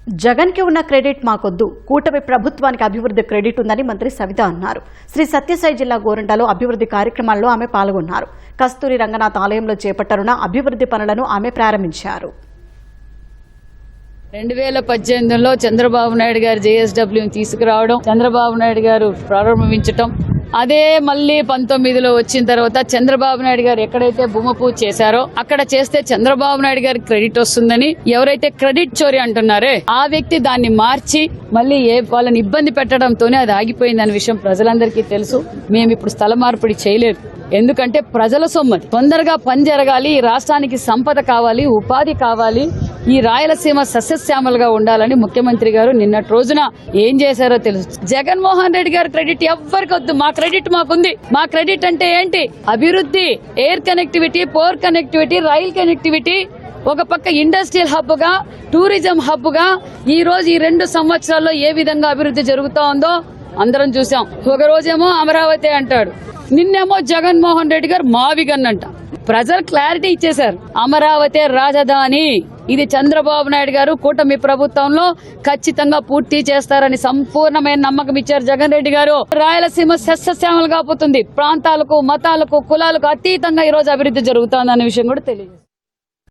జగన్ కి ఉన్న క్రెడిట్ మాకొద్దు, కూటమి ప్రభుత్వానికి అభివృద్ధి క్రెడిట్ ఉందని మంత్రి సవిత అన్నారు. శ్రీ సత్యసాయి జిల్లా గోరంటలో అభివృద్ధి కార్యక్రమాల్లో ఆమె పాల్గొన్నారు. కస్తూరి రంగనాథ్ ఆలయంలో చేపట్టనున్న అభివృద్ధి పనులను ఆమె ప్రారంభించారు. 2018లో చంద్రబాబు నాయుడు గారు జేఎస్డబ్ల్యూని తీసుకురావడం, చంద్రబాబు నాయుడు గారు ప్రారంభించడం, అదే మళ్ళీ 19లో వచ్చిన తర్వాత చంద్రబాబు నాయుడు గారు ఎక్కడైతే భూమి పూజ చేశారో అక్కడ చేస్తే చంద్రబాబు నాయుడు గారి క్రెడిట్ వస్తుందని ఎవరైతే క్రెడిట్ చోరీ అంటున్నారే ఆ వ్యక్తి దాన్ని మార్చి మళ్ళీ వాళ్ళని ఇబ్బంది పెట్టడంతోనే అది ఆగిపోయిందనే విషయం ప్రజలందరికీ తెలుసు. మేము ఇప్పుడు స్థల మార్పిడి చేయలేదు, ఎందుకంటే ప్రజల సొమ్మది. తొందరగా పని జరగాలి, ఈ రాష్ట్రానికి సంపద కావాలి, ఉపాధి కావాలి, ఈ రాయలసీమ సస్యశ్యామలుగా ఉండాలని ముఖ్యమంత్రి గారు నిన్నటి రోజున ఏం చేశారో తెలుసు. జగన్మోహన్ రెడ్డి గారి క్రెడిట్ ఎవ్వరికి వద్దు, మా క్రెడిట్ మాకుంది. మా క్రెడిట్ అంటే ఏంటి? అభివృద్ధి, air connectivity, port connectivity, rail connectivity, ఒక పక్క ఇండస్ట్రియల్ హబ్ గా, టూరిజం హబ్ గా ఈ రోజు ఈ 2 సంవత్సరాల్లో ఏ విధంగా అభివృద్ధి జరుగుతూ ఉందో అందరం చూసాం. ఒక రోజేమో అమరావతి అంటాడు, నిన్నేమో జగన్మోహన్ రెడ్డి గారు మావిగన్ అంట. ప్రజలు క్లారిటీ ఇచ్చేశారు, అమరావతి రాజధాని. ఇది చంద్రబాబు నాయుడు గారు కూటమి ప్రభుత్వంలో ఖచ్చితంగా పూర్తి చేస్తారని సంపూర్ణమైన నమ్మకం ఇచ్చారు జగన్ రెడ్డి గారు. రాయలసీమ సస్యశ్యామలుగా పోతుంది, ప్రాంతాలకు, మతాలకు, కులాలకు అతీతంగా ఈ రోజు అభివృద్ధి జరుగుతోందనే విషయం కూడా తెలియజేస్తారు.